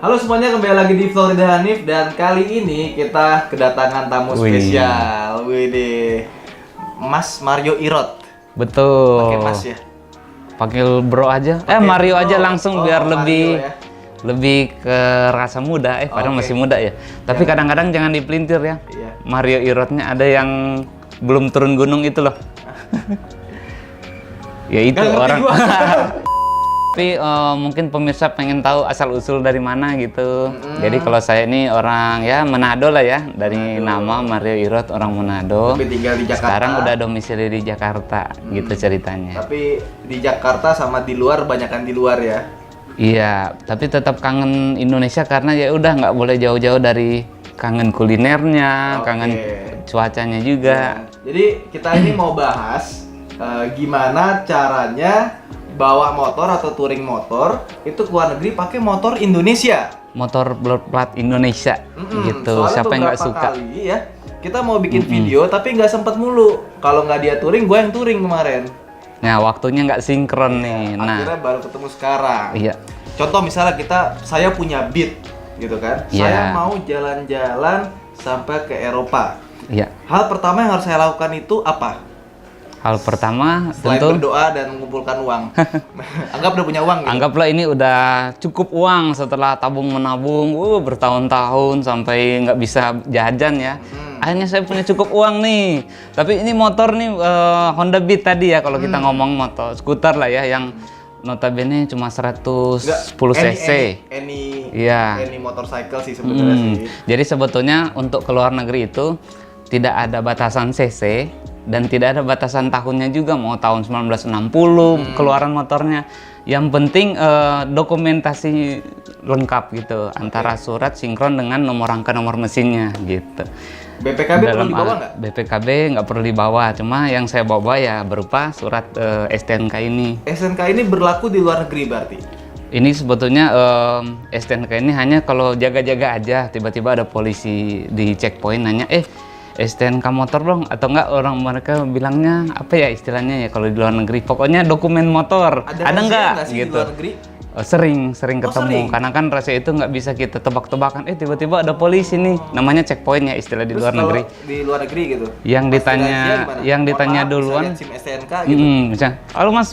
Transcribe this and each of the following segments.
Halo semuanya, kembali lagi di Florida Hanif dan kali ini kita kedatangan tamu spesial. Wih, Mas Mario Irot. Betul. Pakai Mas ya. Panggil bro aja. Mario aja langsung biar lebih ya. lebih ke rasa muda. Padahal masih muda ya. Tapi kadang-kadang jangan dipelintir ya. Iya. Mario Irotnya ada yang belum turun gunung itu loh. Ya itu orang. Tapi mungkin pemirsa pengen tahu asal-usul dari mana gitu. Jadi kalau saya ini orang ya Manado lah ya. Dari nama Mario Irot, orang Manado. Tapi tinggal di Jakarta. Sekarang udah domisili di Jakarta gitu ceritanya. Tapi di Jakarta sama di luar, banyakan di luar ya. Iya, tapi tetap kangen Indonesia karena ya udah nggak boleh jauh-jauh dari kangen kulinernya, kangen cuacanya juga. Ya. Jadi kita ini mau bahas gimana caranya bawa motor atau touring motor itu ke luar negeri pakai motor Indonesia. Motor berplat Indonesia gitu. Siapa yang nggak suka? Kali ya kita mau bikin video tapi nggak sempet mulu. Kalau nggak dia touring, gue yang touring kemarin. Nah, waktunya nggak sinkron nih. Akhirnya baru ketemu sekarang. Iya. Contoh misalnya saya punya Beat gitu kan. Saya mau jalan-jalan sampai ke Eropa. Iya. Hal pertama yang harus saya lakukan itu apa? Hal pertama selain tentu berdoa dan mengumpulkan uang. Anggap udah punya uang gitu. Anggaplah ini udah cukup uang setelah tabung menabung bertahun-tahun sampai nggak bisa jajan ya. Akhirnya saya punya cukup uang nih. Tapi ini motor nih Honda Beat tadi ya kalau kita ngomong motor skuter lah ya yang notabene cuma 110 cc. Any motorcycle sih sebetulnya sih. Jadi sebetulnya untuk ke luar negeri itu tidak ada batasan cc dan tidak ada batasan tahunnya juga, mau tahun 1960 keluaran motornya. Yang penting dokumentasi lengkap gitu, antara surat sinkron dengan nomor rangka nomor mesinnya gitu. BPKB perlu dibawa nggak? BPKB nggak perlu dibawa, cuma yang saya bawa ya berupa surat STNK ini. STNK ini berlaku di luar negeri berarti? Ini sebetulnya STNK ini hanya kalau jaga-jaga aja, tiba-tiba ada polisi di checkpoint nanya, STNK motor dong, atau enggak orang mereka bilangnya apa ya istilahnya ya kalau di luar negeri, pokoknya dokumen motor ada enggak gitu. Di luar negeri? Sering ketemu, karena kan rahasia itu nggak bisa kita tebak-tebakan. Tiba-tiba ada polisi nih, namanya checkpoint ya istilah di luar negeri. Di luar negeri gitu. Yang ditanya duluan. SIM STNK gitu. Misalnya, halo Mas,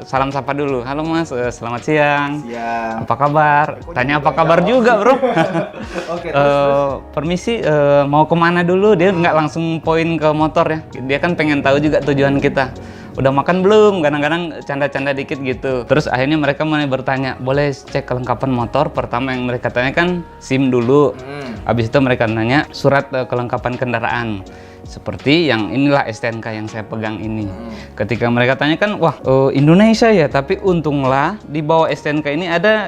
salam sapa dulu. Halo Mas, selamat siang. Apa kabar? Tanya apa kabar juga bro. Oke. Permisi, mau kemana dulu? Dia nggak langsung poin ke motor ya. Dia kan pengen tahu juga tujuan kita. Udah makan belum? Kadang-kadang canda-canda dikit gitu. Terus akhirnya mereka mulai bertanya, boleh cek kelengkapan motor? Pertama yang mereka tanya kan SIM dulu. Habis itu mereka nanya surat kelengkapan kendaraan. Seperti yang inilah STNK yang saya pegang ini. Ketika mereka tanya kan, wah Indonesia ya, tapi untunglah di bawah STNK ini ada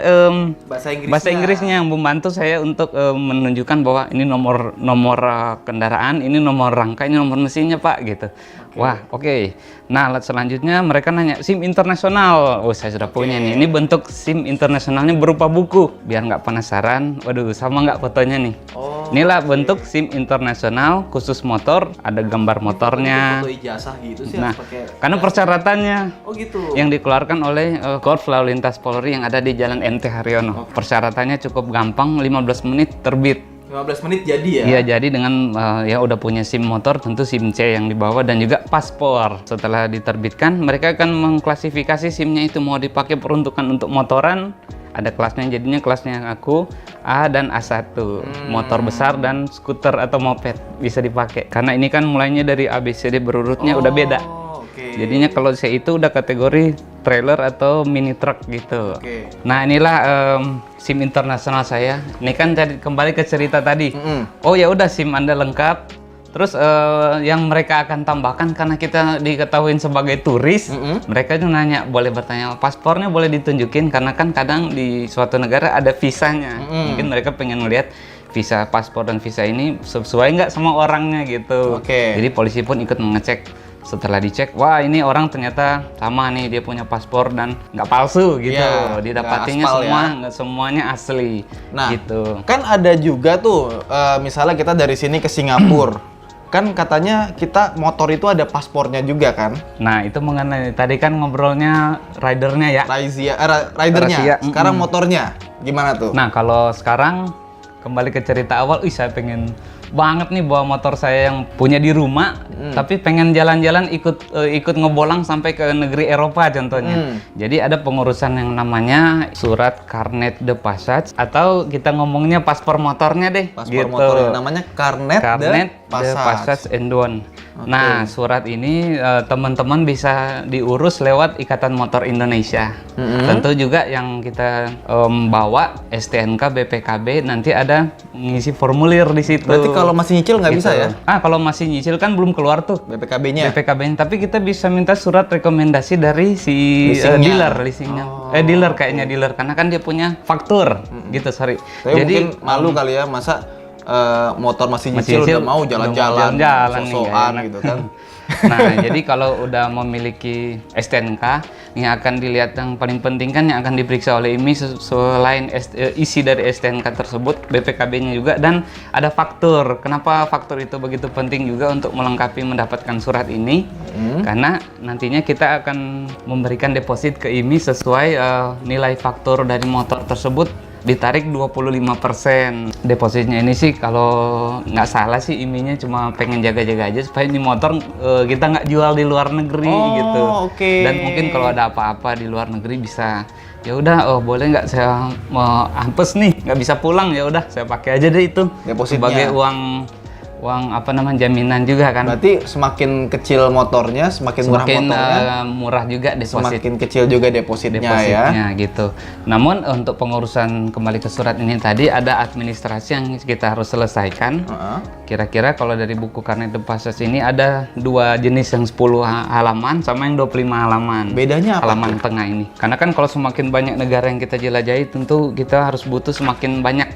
bahasa Inggrisnya yang membantu saya untuk menunjukkan bahwa ini nomor kendaraan, ini nomor rangka, ini nomor mesinnya Pak gitu. Wah, oke. Nah, selanjutnya mereka nanya SIM internasional. Oh, saya sudah punya nih. Ini bentuk SIM internasionalnya berupa buku. Biar nggak penasaran, waduh, sama nggak fotonya nih? Inilah bentuk SIM internasional khusus motor, ada gambar motornya. Foto ijazah gitu sih. Nah, karena persyaratannya yang dikeluarkan oleh Korps Lalu Lintas Polri yang ada di Jalan MT Haryono. Persyaratannya cukup gampang, 15 menit terbit. 15 menit jadi ya? Iya, jadi dengan ya udah punya SIM motor, tentu SIM C yang dibawa dan juga paspor. Setelah diterbitkan, mereka akan mengklasifikasi SIM-nya itu mau dipakai peruntukan untuk motoran. Ada kelasnya, jadinya kelasnya aku A dan A1. Motor besar dan skuter atau moped bisa dipakai. Karena ini kan mulainya dari ABCD berurutnya udah beda. Jadinya kalau C itu udah kategori trailer atau mini truck gitu. Nah, inilah SIM internasional saya. Ini kan kembali ke cerita tadi. Oh ya udah, SIM Anda lengkap. Terus yang mereka akan tambahkan karena kita diketahui sebagai turis, mereka itu nanya, boleh bertanya, paspornya boleh ditunjukin karena kan kadang di suatu negara ada visanya. Mungkin mereka pengen melihat visa, paspor dan visa ini sesuai nggak sama orangnya gitu. Jadi polisi pun ikut mengecek. Setelah dicek, wah ini orang ternyata sama nih, dia punya paspor dan nggak palsu gitu. Didapatinya semuanya asli. Nah, gitu. Kan ada juga tuh, misalnya kita dari sini ke Singapura. Kan katanya kita motor itu ada paspornya juga kan? Nah, itu mengenai tadi kan ngobrolnya ridernya ya. Ridernya. Sekarang motornya. Gimana tuh? Nah, kalau sekarang kembali ke cerita awal, saya pengen banget nih bawa motor saya yang punya di rumah, tapi pengen jalan-jalan ikut ngebolang sampai ke negeri Eropa contohnya. Jadi ada pengurusan yang namanya surat Carnet de Passage, atau kita ngomongnya paspor motornya deh. Paspor motor namanya Carnet de Passage and Douane. Nah, surat ini teman-teman bisa diurus lewat Ikatan Motor Indonesia. Tentu juga yang kita bawa STNK, BPKB, nanti ada ngisi formulir di situ. Berarti kalau masih nyicil nggak bisa ya? Kalau masih nyicil kan belum keluar tuh BPKB-nya. BPKB-nya, tapi kita bisa minta surat rekomendasi dari si dealer, leasingnya. Dealer kayaknya dealer, karena kan dia punya faktur gitu, sorry. Tapi jadi mungkin malu kali ya, masa motor masih nyicil udah mau jalan-jalan, sosokan gitu kan. Nah, jadi kalau udah memiliki STNK, yang akan dilihat yang paling penting kan yang akan diperiksa oleh IMI selain isi dari STNK tersebut, BPKB-nya juga, dan ada faktur. Kenapa faktur itu begitu penting juga untuk melengkapi mendapatkan surat ini? Karena nantinya kita akan memberikan deposit ke IMI sesuai nilai faktur dari motor tersebut, ditarik 25%. Depositnya ini sih kalau nggak salah sih IMI-nya cuma pengen jaga-jaga aja supaya ini motor kita nggak jual di luar negeri gitu. Dan mungkin kalau ada apa-apa di luar negeri bisa, ya udah, boleh nggak saya mau ampes nih, nggak bisa pulang, ya udah saya pakai aja deh itu depositnya sebagai uang apa namanya, jaminan juga kan. Berarti semakin kecil motornya, semakin murah motornya, murah juga deposit. Semakin kecil juga depositnya ya. Gitu. Namun untuk pengurusan kembali ke surat ini tadi ada administrasi yang kita harus selesaikan. Kira-kira kalau dari buku Carnet de Passage ini ada dua jenis, yang 10 halaman sama yang 25 halaman. Bedanya apa? Halaman tengah ini. Karena kan kalau semakin banyak negara yang kita jelajahi, tentu kita harus butuh semakin banyak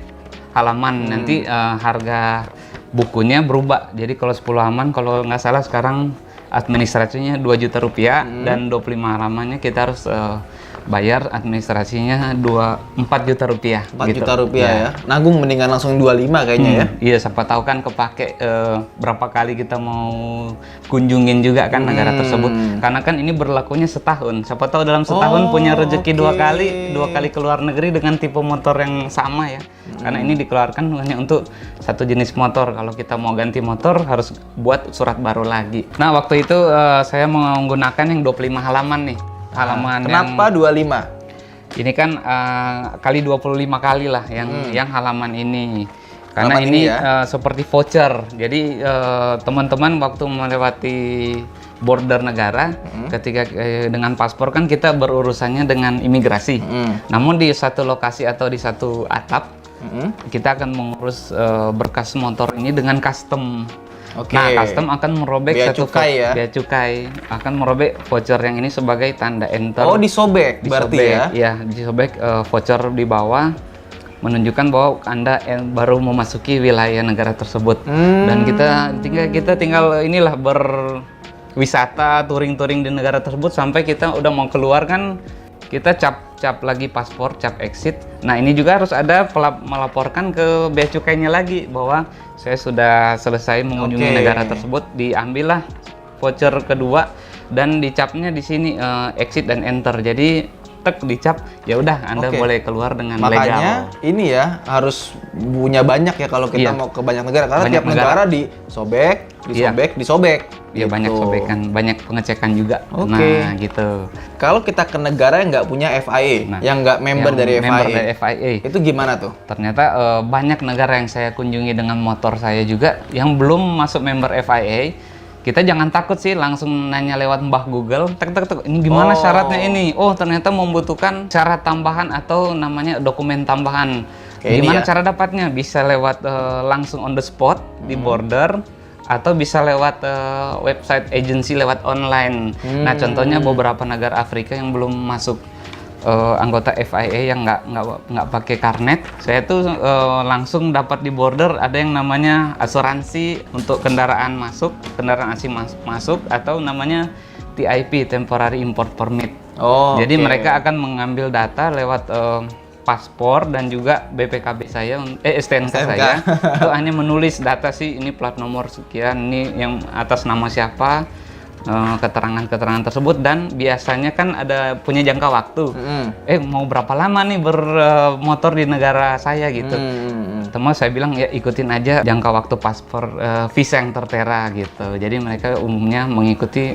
halaman. Nanti harga bukunya berubah. Jadi kalau 10 halaman, kalau nggak salah sekarang administrasinya 2 juta rupiah, dan 25 halamannya kita harus bayar administrasinya 4 juta rupiah. 4 juta rupiah ya. Nanggung mendingan langsung 25 kayaknya ya. Iya, siapa tahu kan kepake berapa kali kita mau kunjungin juga kan negara tersebut. Karena kan ini berlakunya setahun. Siapa tahu dalam setahun punya rezeki dua kali ke luar negeri dengan tipe motor yang sama ya. Karena ini dikeluarkan hanya untuk satu jenis motor. Kalau kita mau ganti motor harus buat surat baru lagi. Nah, waktu itu saya menggunakan yang 25 halaman nih. Halaman kenapa 25? Ini kan kali 25 kali lah yang halaman ini. Karena halaman ini ya? Seperti voucher. Jadi teman-teman waktu melewati border negara, ketika dengan paspor kan kita berurusannya dengan imigrasi. Namun di satu lokasi atau di satu atap, kita akan mengurus berkas motor ini dengan custom. Nah, custom akan merobek bea cukai akan merobek voucher yang ini sebagai tanda enter. Oh, disobek berarti ya? Iya, disobek voucher di bawah, menunjukkan bahwa Anda baru memasuki wilayah negara tersebut. Dan kita tinggal inilah berwisata, touring-touring di negara tersebut sampai kita udah mau keluar kan, kita cap lagi paspor, cap exit. Nah, ini juga harus ada melaporkan ke bea cukainya lagi bahwa saya sudah selesai mengunjungi negara tersebut. Diambillah voucher kedua dan dicapnya di sini exit dan enter. Jadi tek dicap, ya udah Anda boleh keluar dengan legal. Makanya ini ya harus punya banyak ya kalau kita mau ke banyak negara, karena tiap negara disobek. Iya, gitu. Banyak sobekan, banyak pengecekan juga. Nah, gitu. Kalau kita ke negara yang nggak punya FIA, yang nggak member dari FIA, itu gimana tuh? Ternyata banyak negara yang saya kunjungi dengan motor saya juga yang belum masuk member FIA. Kita jangan takut sih, langsung nanya lewat Mbah Google, tek, ini gimana syaratnya ini? Oh, ternyata membutuhkan syarat tambahan atau namanya dokumen tambahan. Gimana cara dapatnya? Bisa lewat langsung on the spot di border, atau bisa lewat website agency lewat online. Nah, contohnya beberapa negara Afrika yang belum masuk anggota FIA yang nggak pakai karnet, saya tuh langsung dapat di border ada yang namanya asuransi untuk kendaraan asing masuk, atau namanya TIP, Temporary Import Permit. Jadi mereka akan mengambil data lewat paspor dan juga BPKB saya, STNK saya. Itu hanya menulis data sih, ini plat nomor sekian, ini yang atas nama siapa, keterangan-keterangan tersebut, dan biasanya kan ada punya jangka waktu. Mau berapa lama nih bermotor di negara saya gitu. Terus saya bilang ya ikutin aja jangka waktu paspor visa yang tertera gitu. Jadi mereka umumnya mengikuti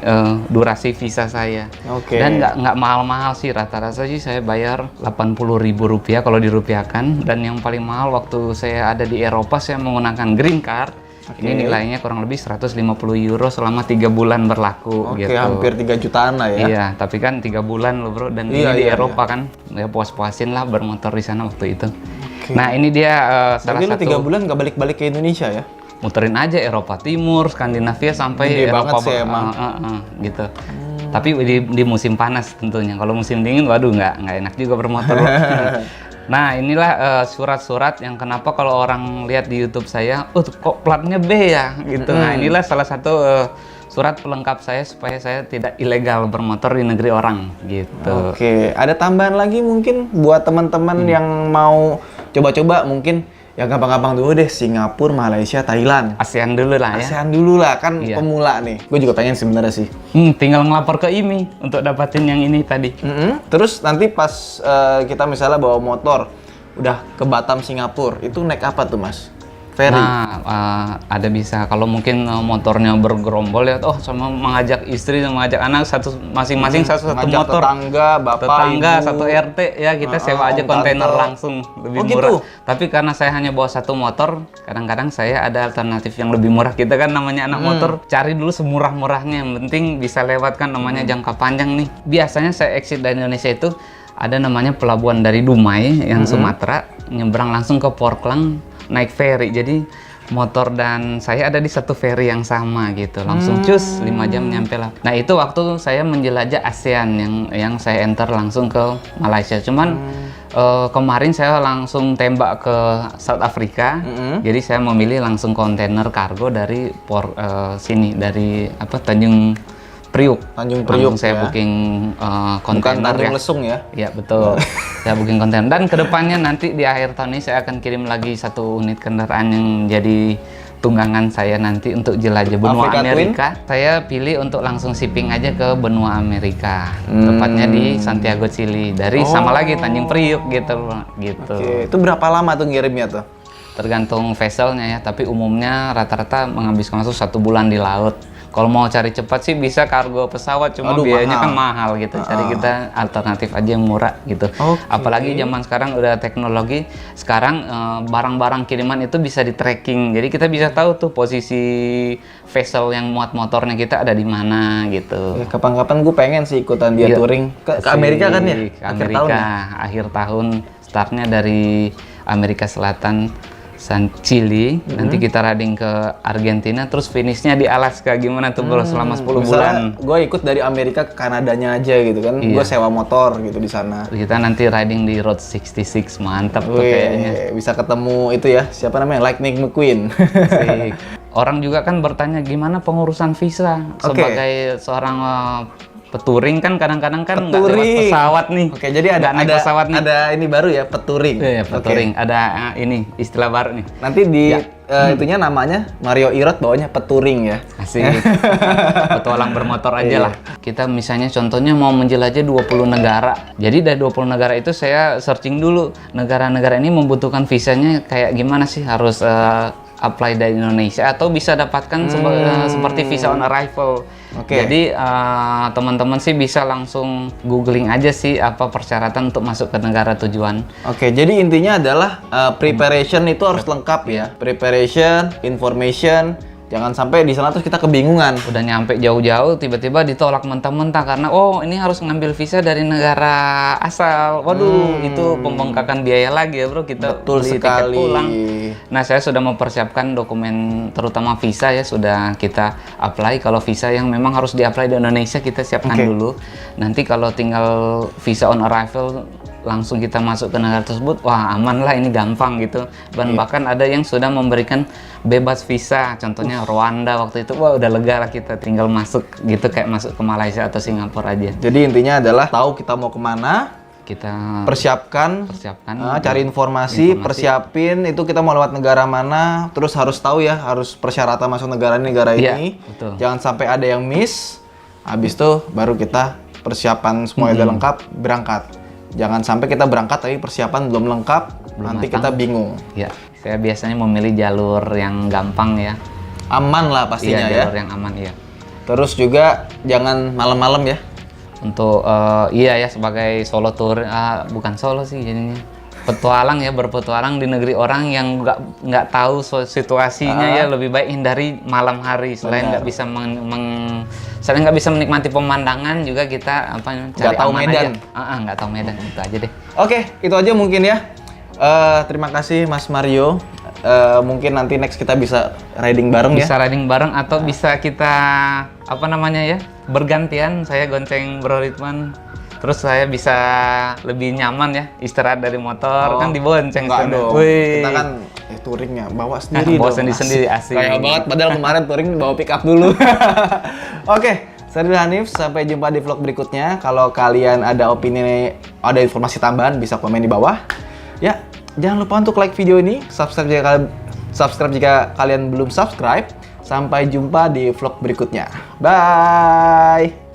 durasi visa saya. Dan nggak mahal-mahal sih, rata-rata sih saya bayar Rp80.000 kalau dirupiahkan. Dan yang paling mahal waktu saya ada di Eropa, saya menggunakan green card. Ini nilainya kurang lebih €150 selama 3 bulan berlaku gitu. Hampir 3 jutaan lah ya. Iya, tapi kan 3 bulan loh bro, dan ini di Eropa kan, ya puas-puasin lah bermotor di sana waktu itu. Nah ini dia salah satu. 3 bulan nggak balik-balik ke Indonesia ya? Muterin aja Eropa Timur, Skandinavia sampai Gede Eropa banget sih emang. gitu. Tapi di musim panas tentunya. Kalau musim dingin, waduh nggak enak juga bermotor. Nah inilah surat-surat yang kenapa kalau orang lihat di YouTube saya, kok platnya B ya gitu. Nah inilah salah satu surat pelengkap saya supaya saya tidak ilegal bermotor di negeri orang gitu. Ada tambahan lagi mungkin buat teman-teman yang mau coba-coba, mungkin yang gampang-gampang dulu deh, Singapura, Malaysia, Thailand. ASEAN dulu lah ya. ASEAN dulu lah, kan pemula nih. Gue juga pengen sebenarnya sih. Tinggal ngelapor ke IMI untuk dapatin yang ini tadi. Terus nanti pas kita misalnya bawa motor, udah ke Batam, Singapura, itu naik apa tuh mas? Ferry? Nah, ada bisa. Kalau mungkin motornya bergerombol ya, sama mengajak istri dan mengajak anak masing-masing satu motor. Tetangga, bapak, tetangga, ibu. satu RT ya, kita sewa aja kontainer langsung, lebih murah. Gitu? Tapi karena saya hanya bawa satu motor, kadang-kadang saya ada alternatif yang lebih murah. Kita kan namanya anak motor, cari dulu semurah-murahnya. Yang penting bisa lewat kan, namanya jangka panjang nih. Biasanya saya exit dari Indonesia itu ada namanya pelabuhan dari Dumai yang Sumatera, nyebrang langsung ke Portland, naik ferry. Jadi motor dan saya ada di satu ferry yang sama gitu, langsung cus 5 jam nyampe lah. Nah itu waktu saya menjelajah ASEAN yang saya enter langsung ke Malaysia. Cuman kemarin saya langsung tembak ke South Africa. Jadi saya memilih langsung kontainer kargo dari sini, dari Tanjung Priuk. Langsung saya booking kontainer. Bukan Tanjung Lesung ya? Iya betul. Saya booking kontainer, dan kedepannya nanti di akhir tahun ini saya akan kirim lagi 1 unit kendaraan yang jadi tunggangan saya nanti untuk jelajah benua Amerika. Saya pilih untuk langsung shipping aja ke benua Amerika, tepatnya di Santiago, Chili. Dari sama lagi Tanjung Priuk gitu. Itu berapa lama tuh ngirimnya tuh? Tergantung vesselnya ya, tapi umumnya rata-rata menghabiskan waktu 1 bulan di laut. Kalau mau cari cepat sih bisa kargo pesawat, cuma biayanya kan mahal gitu. Cari kita alternatif aja yang murah gitu. Apalagi zaman sekarang udah teknologi. Sekarang barang-barang kiriman itu bisa di tracking. Jadi kita bisa tahu tuh posisi vessel yang muat motornya kita ada di mana gitu. Kapan-kapan gue pengen sih ikutan dia touring ke Amerika kan ya? Ke Amerika akhir tahun. Startnya dari Amerika Selatan, Chili, nanti kita riding ke Argentina, terus finishnya di Alaska. Gimana tuh bro selama 10 bulan? Gue ikut dari Amerika ke Kanadanya aja gitu kan, gue sewa motor gitu di sana. Kita nanti riding di Route 66, mantap tuh kayaknya. Bisa ketemu itu ya, siapa namanya? Lightning McQueen. Orang juga kan bertanya gimana pengurusan visa sebagai seorang peturing kan kadang-kadang kan nggak lewat pesawat nih. Jadi ada pesawat nih. Ada ini baru ya, peturing. Iya, peturing. Ada ini istilah baru nih. Nanti di itunya namanya Mario Irot bawahnya peturing ya. Asik. Petualang bermotor aja lah. Kita misalnya contohnya mau menjelajah 20 negara. Jadi dari 20 negara itu saya searching dulu negara-negara ini membutuhkan visanya kayak gimana sih, harus apply dari Indonesia atau bisa dapatkan seperti visa on arrival. Jadi teman-teman sih bisa langsung googling aja sih apa persyaratan untuk masuk ke negara tujuan. Jadi intinya adalah preparation itu harus lengkap ya. Preparation, information. Jangan sampai di sana terus kita kebingungan. Udah nyampe jauh-jauh, tiba-tiba ditolak mentah-mentah karena ini harus ngambil visa dari negara asal. Waduh, itu pembengkakan biaya lagi ya bro. Kita beli tiket pulang. Nah, saya sudah mempersiapkan dokumen, terutama visa ya, sudah kita apply. Kalau visa yang memang harus di-apply di Indonesia kita siapkan dulu. Nanti kalau tinggal visa on arrival langsung kita masuk ke negara tersebut, wah aman lah, ini gampang gitu. Dan bahkan ada yang sudah memberikan bebas visa, contohnya Rwanda waktu itu, wah udah lega lah, kita tinggal masuk gitu kayak masuk ke Malaysia atau Singapura aja. Jadi intinya adalah tahu kita mau kemana, kita persiapkan, cari informasi, persiapin itu kita mau lewat negara mana, terus harus tahu ya, harus persyaratan masuk negara ini. Betul. Jangan sampai ada yang miss. Habis itu baru kita persiapan semuanya udah lengkap, berangkat. Jangan sampai kita berangkat tapi persiapan belum lengkap, nanti matang. kita bingung. Ya, saya biasanya memilih jalur yang gampang ya. Aman lah pastinya ya. Jalur yang aman ya. Terus juga jangan malam-malam ya. Untuk iya ya, sebagai solo tour, bukan solo sih jadinya. Petualang ya, berpetualang di negeri orang yang nggak tahu situasinya ya, lebih baik hindari malam hari. Selain nggak bisa selain nggak bisa menikmati pemandangan, juga kita cari tahu aman medan. aja. Nggak tahu medan, itu aja deh. Oke, itu aja mungkin ya. Terima kasih Mas Mario. Mungkin nanti next kita bisa riding bareng ya. Bisa riding bareng atau bisa kita bergantian, saya gonceng Bro Ridwan. Terus saya bisa lebih nyaman ya istirahat dari motor, kan dibonceng. Enggak dong. Wih. Kita kan touringnya bawa sendiri Bawa dong. sendiri asik. Kayak banget, padahal kemarin touring bawa pick up dulu. Oke, saya Ridwan Hanif, sampai jumpa di vlog berikutnya. Kalau kalian ada opini, ada informasi tambahan, bisa komen di bawah. Ya, jangan lupa untuk like video ini, subscribe jika kalian belum subscribe. Sampai jumpa di vlog berikutnya. Bye!